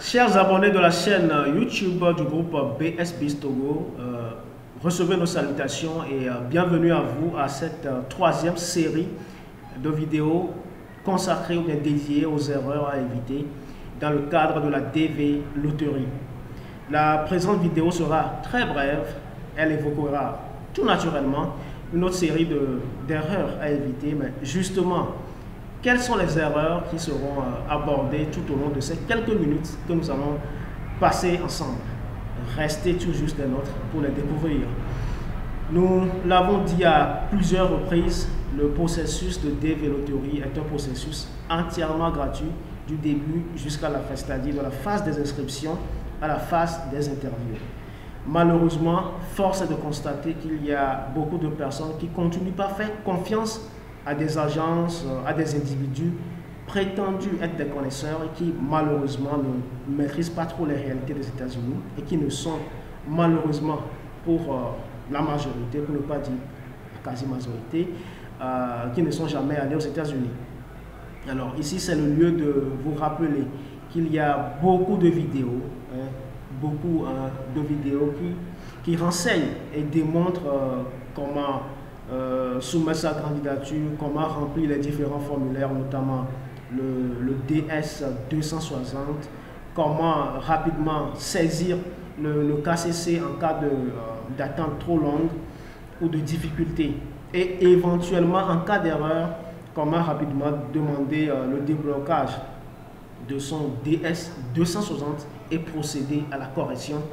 Chers abonnés de la chaîne YouTube du groupe BS Togo, recevez nos salutations et bienvenue à vous à cette troisième série de vidéos consacrées ou bien dédiées aux erreurs à éviter dans le cadre de la DV Loterie. La présente vidéo sera très brève, elle évoquera tout naturellement une autre série d'erreurs à éviter, mais justement, quelles sont les erreurs qui seront abordées tout au long de ces quelques minutes que nous allons passer ensemble? Restez tout juste des nôtres pour les découvrir. Nous l'avons dit à plusieurs reprises, le processus de DV Loterie est un processus entièrement gratuit du début jusqu'à la fin, c'est-à-dire de la phase des inscriptions à la phase des interviews. Malheureusement, force est de constater qu'il y a beaucoup de personnes qui continuent pas à faire confiance à des agences, à des individus prétendus être des connaisseurs et qui malheureusement ne maîtrisent pas trop les réalités des États-Unis et qui ne sont malheureusement pour la majorité, pour ne pas dire la quasi-majorité, qui ne sont jamais allés aux États-Unis. Alors ici c'est le lieu de vous rappeler qu'il y a beaucoup de vidéos, qui renseignent et démontrent comment soumettre sa candidature, comment remplir les différents formulaires, notamment le DS 260, comment rapidement saisir le KCC en cas d'attente trop longue ou de difficulté, et éventuellement en cas d'erreur, comment rapidement demander le déblocage de son DS 260 et procéder à la correction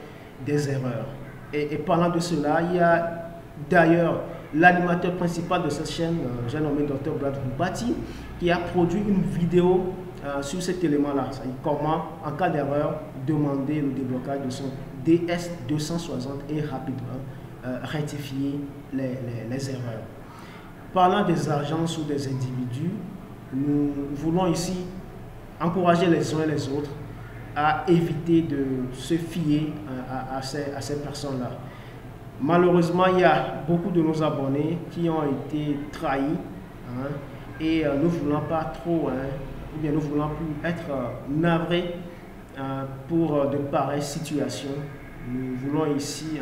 des erreurs. Et parlant de cela, il y a d'ailleurs l'animateur principal de cette chaîne, j'ai nommé Dr Brad Boubati, qui a produit une vidéo sur cet élément-là, c'est-à-dire comment, en cas d'erreur, demander le déblocage de son DS 260 et rapidement rectifier les erreurs. Parlant des agences ou des individus, nous voulons ici encourager les uns et les autres à éviter de se fier à ces personnes-là. Malheureusement, il y a beaucoup de nos abonnés qui ont été trahis et nous ne voulons pas trop, ou bien nous ne voulons plus être navrés pour de pareilles situations. Nous voulons ici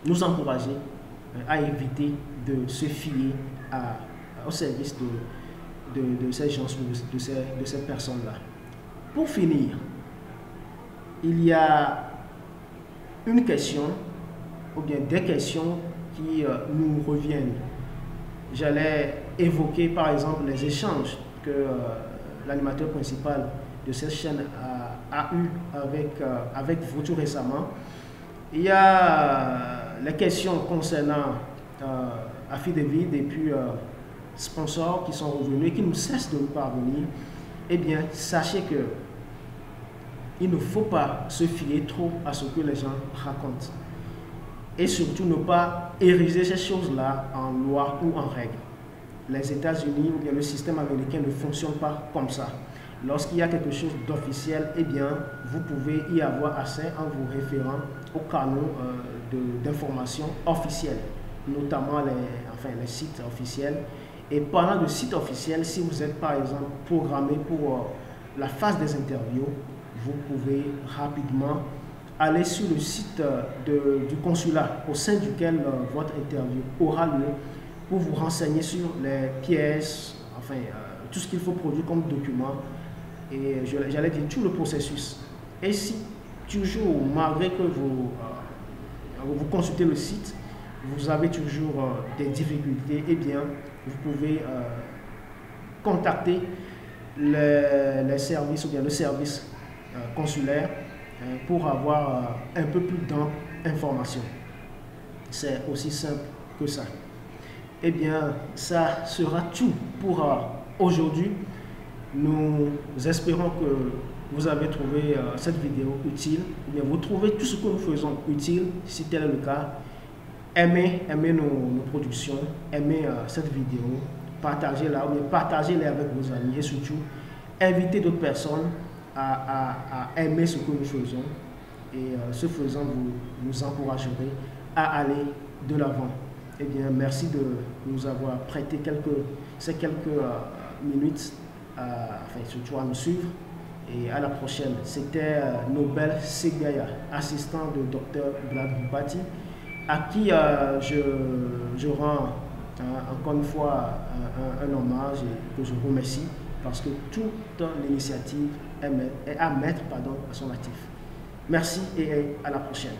nous encourager à éviter de se fier au service de ces gens, de ces personnes-là. Pour finir, il y a une question ou bien des questions qui nous reviennent. J'allais évoquer par exemple les échanges que l'animateur principal de cette chaîne a eu avec vous tout récemment. Il y a les questions concernant Affidavit et puis sponsors qui sont revenus et qui ne cessent de nous parvenir. Eh bien, sachez que il ne faut pas se fier trop à ce que les gens racontent. Et surtout ne pas ériger ces choses-là en loi ou en règle. Les États-Unis ou bien le système américain ne fonctionne pas comme ça. Lorsqu'il y a quelque chose d'officiel, eh bien, vous pouvez y avoir accès en vous référant aux canaux d'information officiels, notamment les sites officiels. Et parlant de sites officiels, si vous êtes par exemple programmé pour la phase des interviews, vous pouvez rapidement aller sur le site du consulat au sein duquel votre interview aura lieu pour vous renseigner sur les pièces, enfin tout ce qu'il faut produire comme document et j'allais dire tout le processus. Et si toujours, malgré que vous consultez le site, vous avez toujours des difficultés, eh bien vous pouvez contacter les services ou bien le service consulaire pour avoir un peu plus d'informations. C'est aussi simple que ça. Eh bien, ça sera tout pour aujourd'hui. Nous espérons que vous avez trouvé cette vidéo utile. Eh bien, vous trouvez tout ce que nous faisons utile. Si tel est le cas, aimez nos productions, aimez cette vidéo, partagez-la ou bien partagez-les avec vos amis et surtout, invitez d'autres personnes à aimer ce que nous faisons et ce faisant, vous nous encouragerez à aller de l'avant. Eh bien, merci de nous avoir prêté ces quelques minutes, enfin, surtout à nous suivre et à la prochaine. C'était Nobel Segaya, assistant de Dr. Blad Bupati, à qui je rends encore une fois un hommage et que je remercie parce que toute l'initiative est à mettre à son actif. Merci et à la prochaine.